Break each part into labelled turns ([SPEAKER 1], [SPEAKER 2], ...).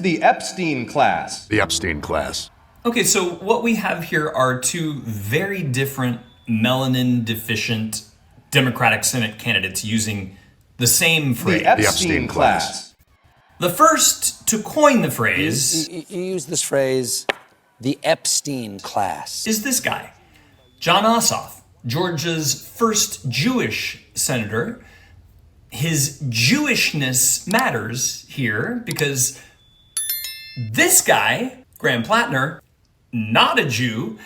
[SPEAKER 1] The Epstein Class.
[SPEAKER 2] The Epstein Class.
[SPEAKER 3] Okay, so what we have here are two very different melanin-deficient Democratic Senate candidates using the same phrase.
[SPEAKER 1] The Epstein Class.
[SPEAKER 3] The first to coin the phrase...
[SPEAKER 4] You use this phrase, the Epstein Class.
[SPEAKER 3] ...is this guy, Jon Ossoff, Georgia's first Jewish senator. His Jewishness matters here because this guy, Graham Platner, not a Jew,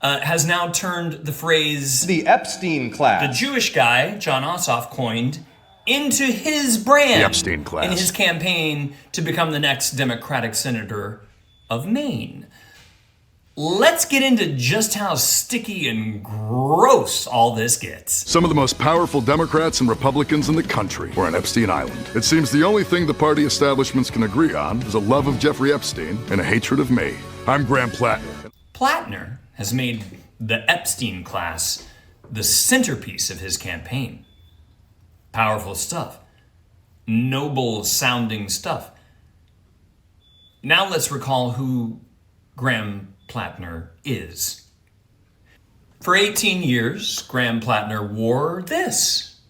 [SPEAKER 3] has now turned the phrase
[SPEAKER 1] the Epstein Class,
[SPEAKER 3] the Jewish guy, Jon Ossoff, coined into his brand
[SPEAKER 2] the Epstein Class.
[SPEAKER 3] In his campaign to become the next Democratic senator of Maine. Let's get into just how sticky and gross all this gets.
[SPEAKER 2] Some of the most powerful Democrats and Republicans in the country were on Epstein Island. It seems the only thing the party establishments can agree on is a love of Jeffrey Epstein and a hatred of me. I'm Graham Platner.
[SPEAKER 3] Platner has made the Epstein Class the centerpiece of his campaign. Powerful stuff. Noble sounding stuff. Now let's recall who Graham Platner is. For 18 years, Graham Platner wore this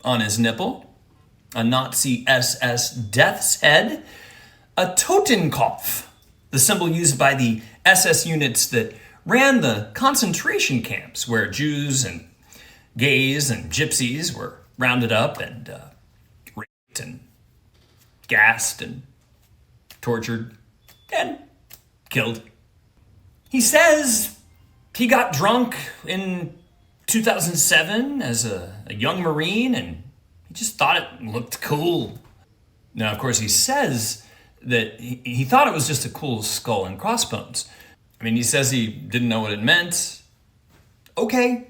[SPEAKER 3] on his nipple, a Nazi SS death's head, a Totenkopf, the symbol used by the SS units that ran the concentration camps where Jews and gays and gypsies were rounded up and raped and gassed and tortured and killed. He says he got drunk in 2007 as a young Marine and he just thought it looked cool. Now, of course, he says that he thought it was just a cool skull and crossbones. I mean, he says he didn't know what it meant. Okay.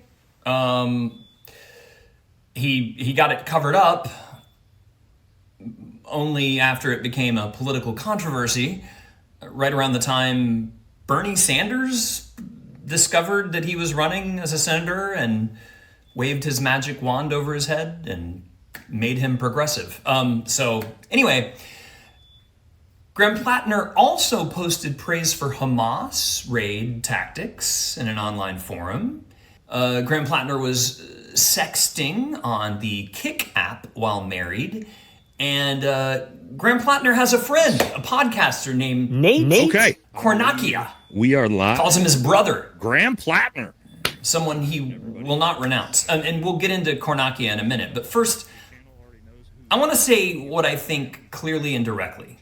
[SPEAKER 3] He got it covered up only after it became a political controversy right around the time Bernie Sanders discovered that he was running as a senator and waved his magic wand over his head and made him progressive. So anyway, Graham Platner also posted praise for Hamas raid tactics in an online forum. Graham Platner was sexting on the Kick app while married. And Graham Platner has a friend, a podcaster named Nate Cornacchia.
[SPEAKER 5] We are live.
[SPEAKER 3] Calls him his brother.
[SPEAKER 5] Graham Platner.
[SPEAKER 3] Someone he will not renounce. And we'll get into Cornacchia in a minute. But first, I want to say what I think clearly and directly.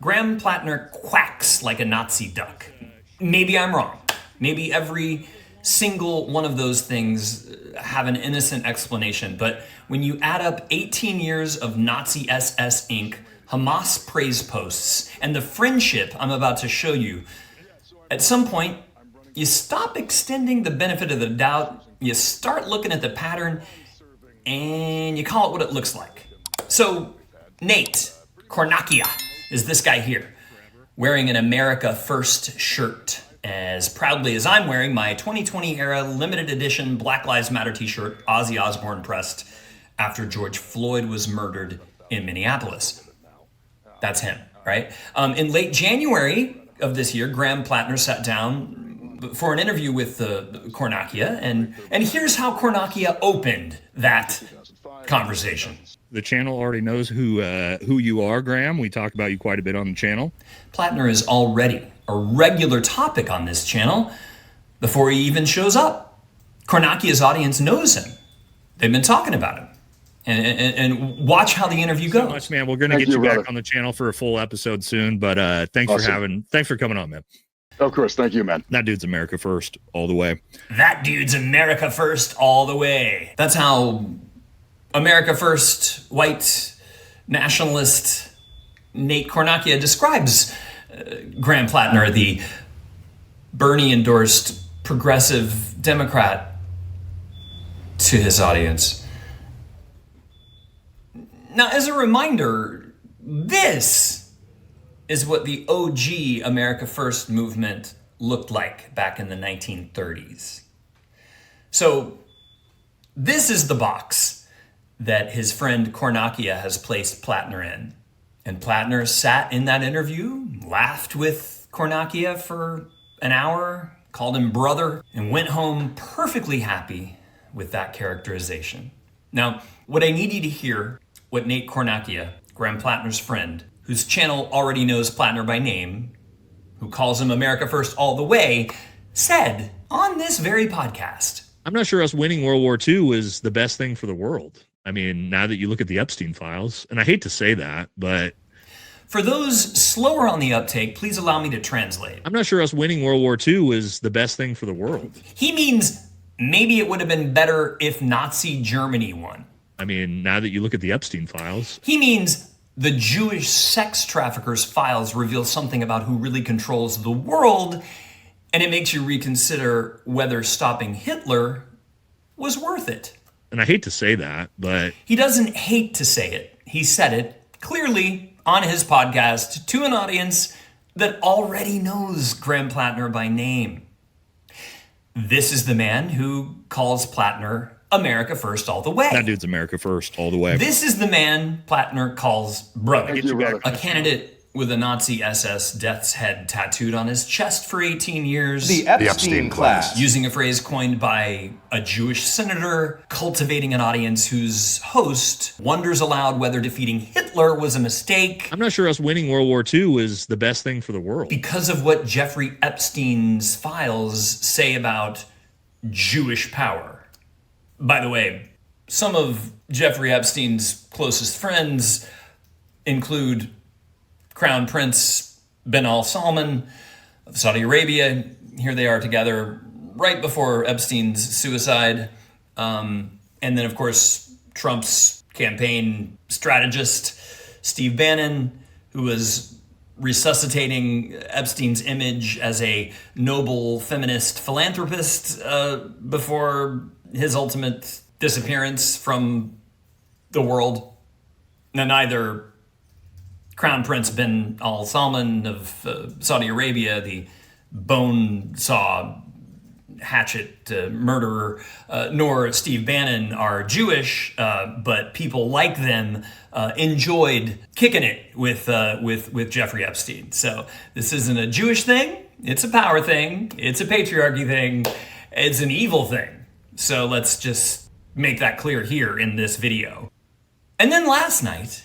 [SPEAKER 3] Graham Platner quacks like a Nazi duck. Maybe I'm wrong. Maybe every single one of those things have an innocent explanation. But when you add up 18 years of Nazi SS Inc., Hamas praise posts, and the friendship I'm about to show you, at some point, you stop extending the benefit of the doubt, you start looking at the pattern, and you call it what it looks like. So, Nate Cornacchia is this guy here, wearing an America First shirt, as proudly as I'm wearing my 2020 era limited edition Black Lives Matter t-shirt, Ozzy Osbourne pressed, after George Floyd was murdered in Minneapolis. That's him, right? In late January of this year, Graham Platner sat down for an interview with Cornacchia, and here's how Cornacchia opened that conversation.
[SPEAKER 5] The channel already knows who you are, Graham. We talk about you quite a bit on the channel.
[SPEAKER 3] Platner is already a regular topic on this channel before he even shows up. Cornacchia's audience knows him. They've been talking about him. And watch how the interview goes.
[SPEAKER 5] So much, man. We're going to get you back on the channel for a full episode soon, but thanks for coming on, man.
[SPEAKER 2] Of course. Thank you, man.
[SPEAKER 5] That dude's America first all the way.
[SPEAKER 3] That dude's America first all the way. That's how America first white nationalist Nate Cornacchia describes Graham Platner, the Bernie endorsed progressive Democrat, to his audience. Now, as a reminder, this is what the OG America First movement looked like back in the 1930s. So this is the box that his friend Cornacchia has placed Platner in. And Platner sat in that interview, laughed with Cornacchia for an hour, called him brother, and went home perfectly happy with that characterization. Now, what I need you to hear, what Nate Cornacchia, Graham Platner's friend, whose channel already knows Platner by name, who calls him America First all the way, said on this very podcast.
[SPEAKER 5] I'm not sure us winning World War II is the best thing for the world. I mean, now that you look at the Epstein files, and I hate to say that, but...
[SPEAKER 3] For those slower on the uptake, please allow me to translate.
[SPEAKER 5] I'm not sure us winning World War II is the best thing for the world.
[SPEAKER 3] He means maybe it would have been better if Nazi Germany won.
[SPEAKER 5] I mean, now that you look at the Epstein files...
[SPEAKER 3] He means the Jewish sex traffickers' files reveal something about who really controls the world, and it makes you reconsider whether stopping Hitler was worth it.
[SPEAKER 5] And I hate to say that, but...
[SPEAKER 3] He doesn't hate to say it. He said it clearly on his podcast to an audience that already knows Graham Platner by name. This is the man who calls Platner America First all the way.
[SPEAKER 5] That dude's America First all the way.
[SPEAKER 3] This is the man Platner calls brother.
[SPEAKER 2] Thank you, brother.
[SPEAKER 3] A candidate with a Nazi SS death's head tattooed on his chest for 18 years.
[SPEAKER 1] The Epstein Class.
[SPEAKER 3] Using a phrase coined by a Jewish senator, cultivating an audience whose host wonders aloud whether defeating Hitler was a mistake.
[SPEAKER 5] I'm not sure us winning World War II is the best thing for the world.
[SPEAKER 3] Because of what Jeffrey Epstein's files say about Jewish power. By the way, some of Jeffrey Epstein's closest friends include Crown Prince bin Salman of Saudi Arabia. Here they are together right before Epstein's suicide. And then, of course, Trump's campaign strategist, Steve Bannon, who was resuscitating Epstein's image as a noble feminist philanthropist before his ultimate disappearance from the world. Now, neither Crown Prince bin Salman of Saudi Arabia, the bone saw hatchet murderer, nor Steve Bannon are Jewish, but people like them enjoyed kicking it with Jeffrey Epstein. So this isn't a Jewish thing, it's a power thing, it's a patriarchy thing, it's an evil thing. So let's just make that clear here in this video. And then last night,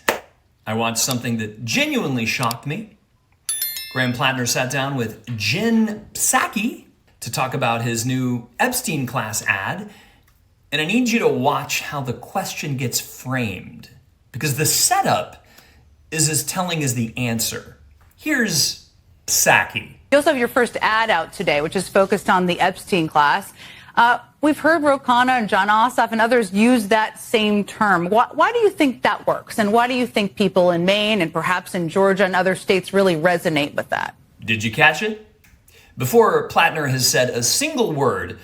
[SPEAKER 3] I watched something that genuinely shocked me. Graham Platner sat down with Jen Psaki to talk about his new Epstein Class ad. And I need you to watch how the question gets framed, because the setup is as telling as the answer. Here's Psaki.
[SPEAKER 6] You also have your first ad out today, which is focused on the Epstein Class. We've heard Ro Khanna and Jon Ossoff and others use that same term. Why do you think that works? And why do you think people in Maine and perhaps in Georgia and other states really resonate with that?
[SPEAKER 3] Did you catch it? Before Platner has said a single word,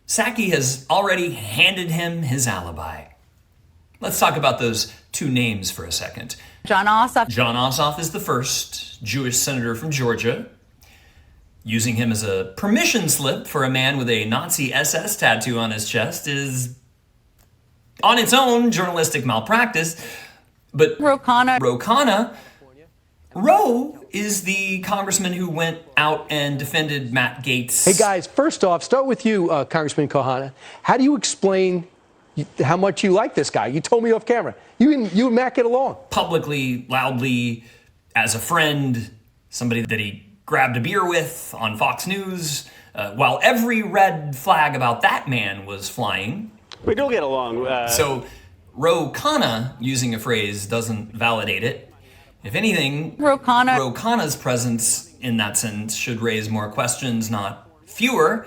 [SPEAKER 3] Psaki has already handed him his alibi. Let's talk about those two names for a second.
[SPEAKER 6] Jon Ossoff.
[SPEAKER 3] Jon Ossoff is the first Jewish senator from Georgia. Using him as a permission slip for a man with a Nazi SS tattoo on his chest is, on its own, journalistic malpractice. But
[SPEAKER 6] Ro
[SPEAKER 3] Khanna is the congressman who went out and defended Matt Gaetz.
[SPEAKER 7] Hey guys, first off, start with you, Congressman Khanna. How do you explain how much you like this guy? You told me off camera. You and Matt get along.
[SPEAKER 3] Publicly, loudly, as a friend, somebody that he grabbed a beer with on Fox News, while every red flag about that man was flying.
[SPEAKER 8] We do get along.
[SPEAKER 3] So Ro Khanna, using a phrase, doesn't validate it. If anything,
[SPEAKER 6] Ro
[SPEAKER 3] Khanna's presence in that sentence should raise more questions, not fewer.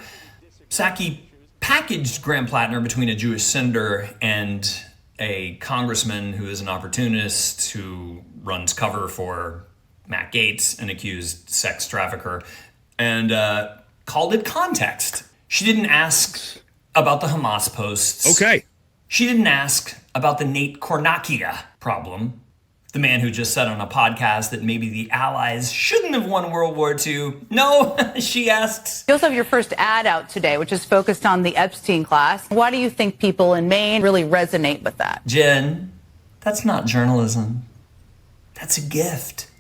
[SPEAKER 3] Psaki packaged Graham Platner between a Jewish senator and a congressman who is an opportunist who runs cover for Matt Gaetz, an accused sex trafficker, and called it context. She didn't ask about the Hamas posts.
[SPEAKER 5] Okay.
[SPEAKER 3] She didn't ask about the Nate Cornacchia problem, the man who just said on a podcast that maybe the Allies shouldn't have won World War II. No, she asks.
[SPEAKER 6] You also have your first ad out today, which is focused on the Epstein Class. Why do you think people in Maine really resonate with that?
[SPEAKER 3] Jen, that's not journalism. That's a gift.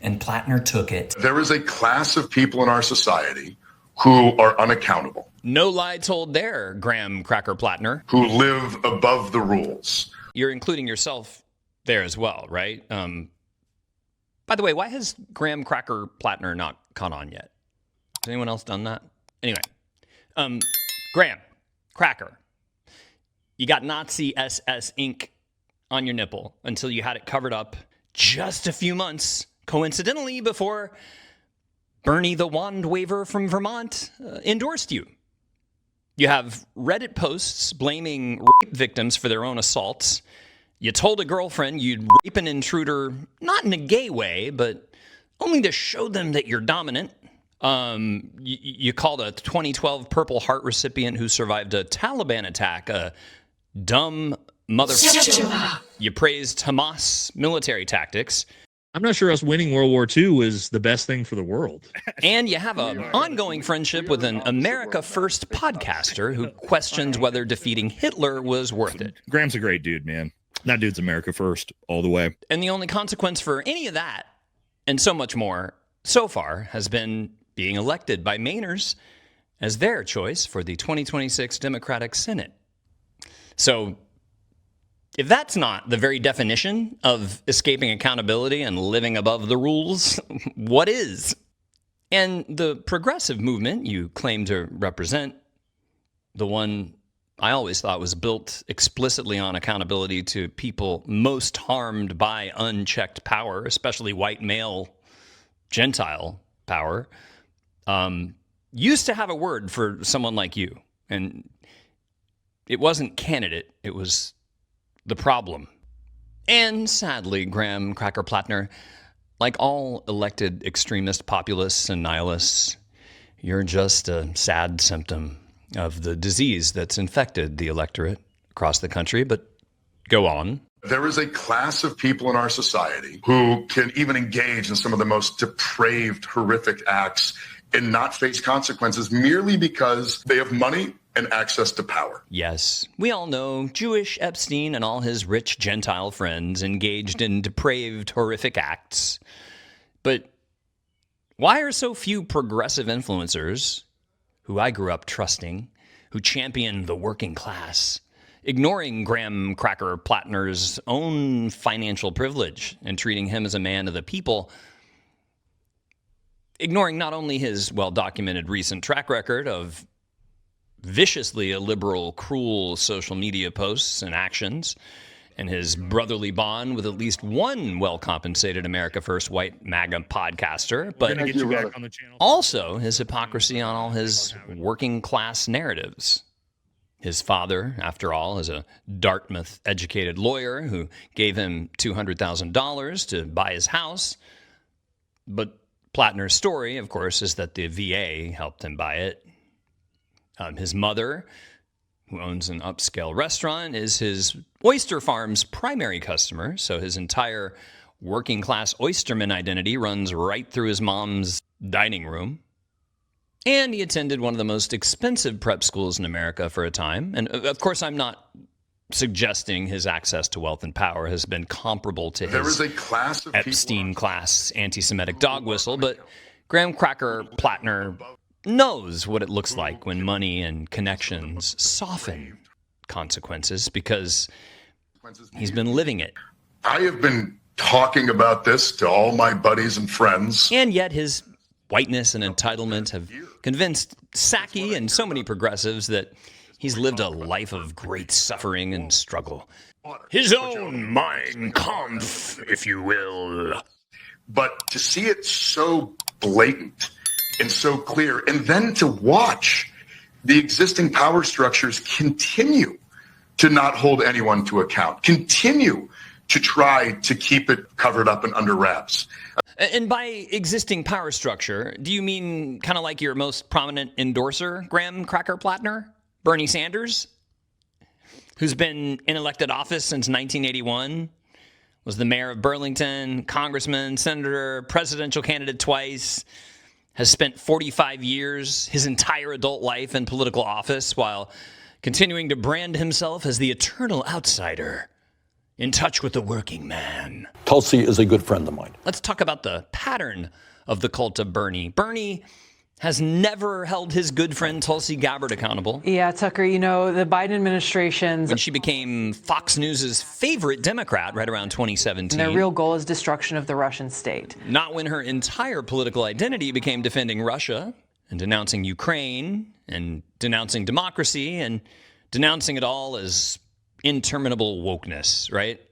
[SPEAKER 3] And Platner took it.
[SPEAKER 2] There is a class of people in our society who are unaccountable.
[SPEAKER 8] No lie told there, Graham Cracker Platner.
[SPEAKER 2] Who live above the rules.
[SPEAKER 8] You're including yourself there as well, right? By the way, why has Graham Cracker Platner not caught on yet? Has anyone else done that? Anyway, Graham Cracker, you got Nazi SS ink on your nipple until you had it covered up just a few months, coincidentally, before Bernie the Wand Waver from Vermont endorsed you. You have Reddit posts blaming rape victims for their own assaults. You told a girlfriend you'd rape an intruder, not in a gay way, but only to show them that you're dominant. You called a 2012 Purple Heart recipient who survived a Taliban attack a dumb motherfucker. You praised Hamas military tactics.
[SPEAKER 5] I'm not sure us winning World War II was the best thing for the world.
[SPEAKER 8] And you have an ongoing friendship with an America First podcaster who questions whether defeating Hitler was worth it.
[SPEAKER 9] Graham's a great dude, man. That dude's America First all the way.
[SPEAKER 8] And the only consequence for any of that, and so much more, so far, has been being elected by Mainers as their choice for the 2026 Democratic Senate. So, if that's not the very definition of escaping accountability and living above the rules, what is? And the progressive movement you claim to represent, the one I always thought was built explicitly on accountability to people most harmed by unchecked power, especially white male Gentile power, used to have a word for someone like you. And it wasn't candidate, it was the problem. And sadly, Graham Cracker Platner, like all elected extremist populists and nihilists, you're just a sad symptom of the disease that's infected the electorate across the country. But go on.
[SPEAKER 2] There is a class of people in our society who can even engage in some of the most depraved, horrific acts and not face consequences merely because they have money and access to power.
[SPEAKER 8] Yes, we all know Jewish Epstein and all his rich Gentile friends engaged in depraved, horrific acts. But why are so few progressive influencers, who I grew up trusting, who champion the working class, ignoring Graham Cracker Platner's own financial privilege and treating him as a man of the people, ignoring not only his well-documented recent track record of viciously illiberal, cruel social media posts and actions, and his brotherly bond with at least one well-compensated America First white MAGA podcaster, but
[SPEAKER 9] Get you back on the channel.
[SPEAKER 8] also his hypocrisy on all his working class narratives. His father, after all, is a Dartmouth-educated lawyer who gave him $200,000 to buy his house. But Platner's story, of course, is that the VA helped him buy it. His mother, who owns an upscale restaurant, is his oyster farm's primary customer, so his entire working-class oysterman identity runs right through his mom's dining room. And he attended one of the most expensive prep schools in America for a time. And, of course, I'm not suggesting his access to wealth and power has been comparable to his Epstein Class anti-Semitic dog whistle, but Graham Cracker Platner knows what it looks like when money and connections soften consequences because he's been living it.
[SPEAKER 2] I have been talking about this to all my buddies and friends.
[SPEAKER 8] And yet his whiteness and entitlement have convinced Psaki and so many progressives that he's lived a life of great suffering and struggle. His own Mein Kampf, if you will.
[SPEAKER 2] But to see it so blatant and so clear, and then to watch the existing power structures continue to not hold anyone to account, continue to try to keep it covered up and under wraps.
[SPEAKER 8] And by existing power structure, do you mean kind of like your most prominent endorser, Graham Cracker Platner, Bernie Sanders, who's been in elected office since 1981, was the mayor of Burlington, congressman, senator, presidential candidate twice, has spent 45 years, his entire adult life in political office while continuing to brand himself as the eternal outsider in touch with the working man.
[SPEAKER 10] Tulsi is a good friend of mine.
[SPEAKER 8] Let's talk about the pattern of the cult of Bernie. Bernie has never held his good friend Tulsi Gabbard accountable.
[SPEAKER 11] Yeah, Tucker, you know, the Biden administration's...
[SPEAKER 8] When she became Fox News' favorite Democrat right around 2017.
[SPEAKER 11] Their real goal is destruction of the Russian state.
[SPEAKER 8] Not when her entire political identity became defending Russia and denouncing Ukraine and denouncing democracy and denouncing it all as interminable wokeness, right?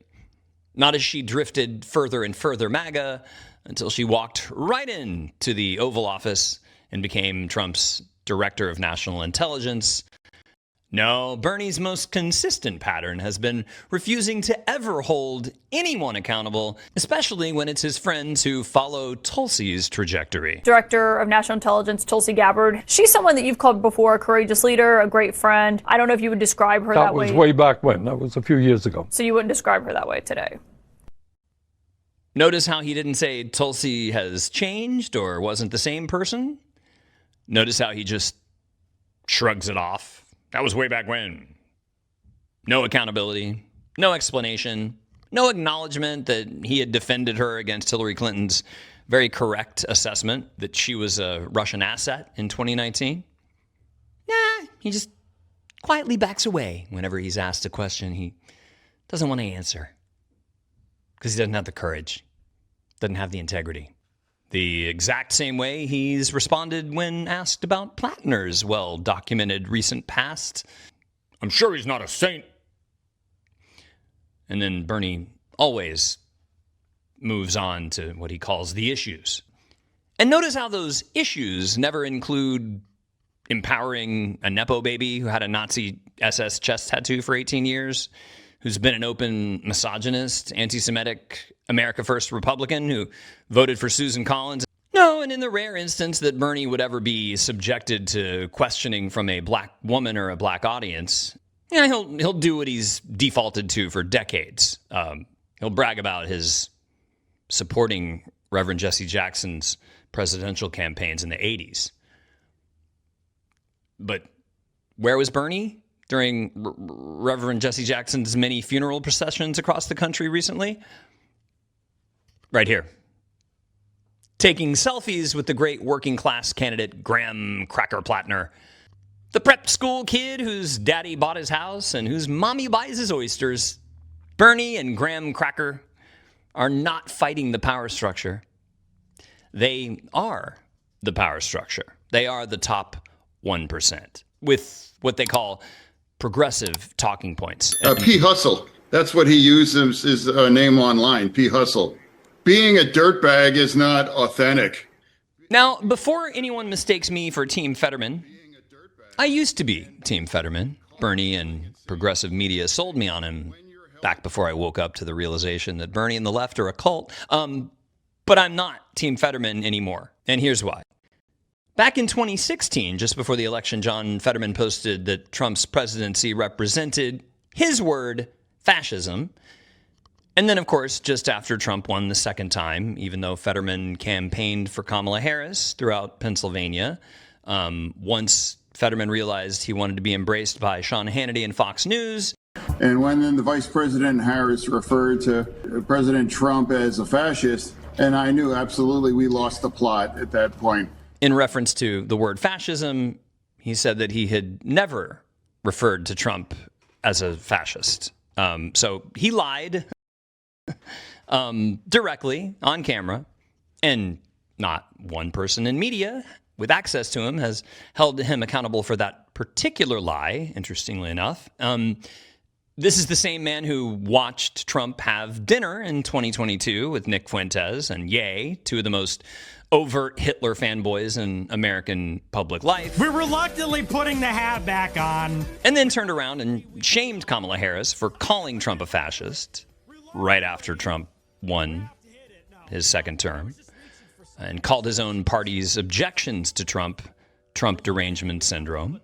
[SPEAKER 8] Not as she drifted further and further MAGA until she walked right into the Oval Office and became Trump's director of national intelligence. No, Bernie's most consistent pattern has been refusing to ever hold anyone accountable, especially when it's his friends who follow Tulsi's trajectory.
[SPEAKER 12] Director of National Intelligence, Tulsi Gabbard. She's someone that you've called before a courageous leader, a great friend. I don't know if you would describe her that way.
[SPEAKER 10] That was way back when. That was a few years ago.
[SPEAKER 12] So you wouldn't describe her that way today?
[SPEAKER 8] Notice how he didn't say Tulsi has changed or wasn't the same person? Notice how he just shrugs it off. That was way back when. No accountability, no explanation, no acknowledgement that he had defended her against Hillary Clinton's very correct assessment that she was a Russian asset in 2019. He just quietly backs away whenever he's asked a question he doesn't want to answer because he doesn't have the courage, doesn't have the integrity. The exact same way he's responded when asked about Platner's well-documented recent past. I'm sure he's not a saint. And then Bernie always moves on to what he calls the issues. And notice how those issues never include empowering a Nepo baby who had a Nazi SS chest tattoo for 18 years, who's been an open misogynist, anti-Semitic, America First Republican who voted for Susan Collins. No, and in the rare instance that Bernie would ever be subjected to questioning from a black woman or a black audience, he'll do what he's defaulted to for decades. He'll brag about his supporting Reverend Jesse Jackson's presidential campaigns in the 80s. But where was Bernie during Reverend Jesse Jackson's many funeral processions across the country recently? Right here. Taking selfies with the great working class candidate Graham Cracker Platner, the prep school kid whose daddy bought his house and whose mommy buys his oysters. Bernie and Graham Cracker are not fighting the power structure. They are the power structure. They are the top 1% with what they call progressive talking points.
[SPEAKER 13] P. Hustle. That's what he uses his name online, P. Hustle. Being a dirtbag is not authentic.
[SPEAKER 8] Now, before anyone mistakes me for Team Fetterman, I used to be Team Fetterman. Bernie and progressive media sold me on him back before I woke up to the realization that Bernie and the left are a cult. But I'm not Team Fetterman anymore. And here's why. Back in 2016, just before the election, Jon Fetterman posted that Trump's presidency represented his word, fascism. And then, of course, just after Trump won the second time, even though Fetterman campaigned for Kamala Harris throughout Pennsylvania, once Fetterman realized he wanted to be embraced by Sean Hannity and Fox News.
[SPEAKER 13] And when then the Vice President Harris referred to President Trump as a fascist, and I knew absolutely we lost the plot at that point.
[SPEAKER 8] In reference to the word fascism, he said that he had never referred to Trump as a fascist. So he lied directly on camera, and not one person in media with access to him has held him accountable for that particular lie, interestingly enough. This is the same man who watched Trump have dinner in 2022 with Nick Fuentes and Ye, two of the most overt Hitler fanboys in American public life.
[SPEAKER 14] We're reluctantly putting the hat back on.
[SPEAKER 8] And then turned around and shamed Kamala Harris for calling Trump a fascist right after Trump won his second term, and called his own party's objections to Trump derangement syndrome.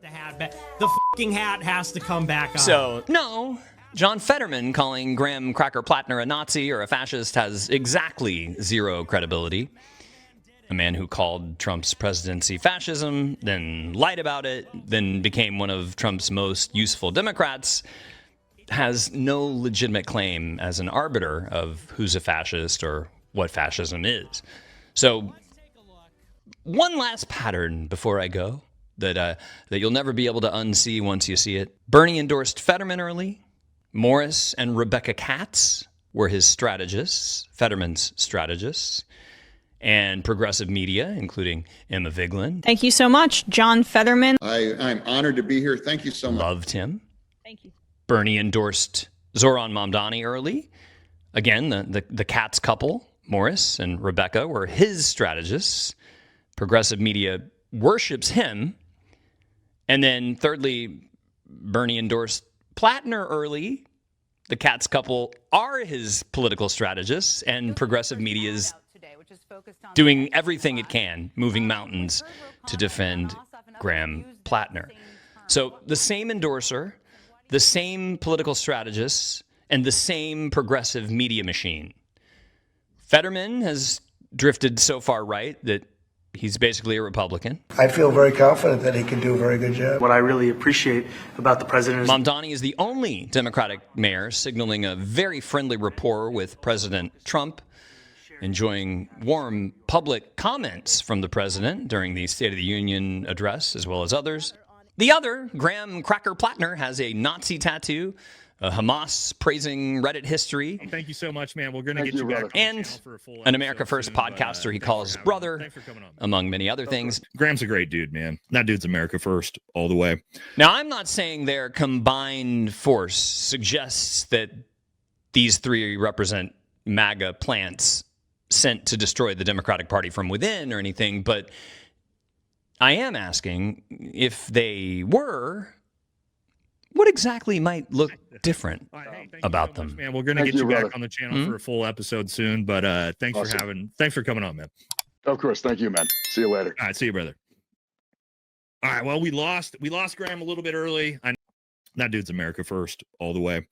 [SPEAKER 14] The fucking hat has to come back on.
[SPEAKER 8] So, no, John Fetterman calling Graham Cracker Platner a Nazi or a fascist has exactly zero credibility. A man who called Trump's presidency fascism, then lied about it, then became one of Trump's most useful Democrats, has no legitimate claim as an arbiter of who's a fascist or what fascism is. So, one last pattern before I go that you'll never be able to unsee once you see it. Bernie endorsed Fetterman early. Morris and Rebecca Katz were his strategists, Fetterman's strategists, and progressive media, including Emma Vigeland.
[SPEAKER 15] Thank you so much, John Fetterman.
[SPEAKER 13] I'm honored to be here. Thank you so much.
[SPEAKER 8] Loved him.
[SPEAKER 15] Thank you.
[SPEAKER 8] Bernie endorsed Zoran Mamdani early. Again, the Katz couple, Morris and Rebecca, were his strategists. Progressive media worships him. And then thirdly, Bernie endorsed Platner early. The Katz couple are his political strategists, and progressive media is doing everything it can, moving mountains to defend Graham Platner. So the same endorser, the same political strategists, and the same progressive media machine. Fetterman has drifted so far right that he's basically a Republican.
[SPEAKER 16] I feel very confident that he can do a very good job.
[SPEAKER 17] What I really appreciate about the president is
[SPEAKER 8] Mamdani is the only Democratic mayor signaling a very friendly rapport with President Trump, enjoying warm public comments from the president during the State of the Union address, as well as others. The other, Graham Cracker Platner, has a Nazi tattoo, a Hamas praising Reddit history.
[SPEAKER 5] Thank you so much, man. We're going to get you back on
[SPEAKER 8] and
[SPEAKER 5] the channel for a full
[SPEAKER 8] an America First podcaster he calls brother, among many other things.
[SPEAKER 9] Graham's a great dude, man. That dude's America First all the way.
[SPEAKER 8] Now, I'm not saying their combined force suggests that these three represent MAGA plants sent to destroy the Democratic Party from within or anything, but I am asking if they were, what exactly might look different about them?
[SPEAKER 5] Man, we're going to get you back on the channel for a full episode soon, but thanks for coming on, man.
[SPEAKER 2] Of course. Thank you, man. See you later.
[SPEAKER 5] All right. See you, brother. All right. Well, we lost Graham a little bit early. That dude's America First all the way.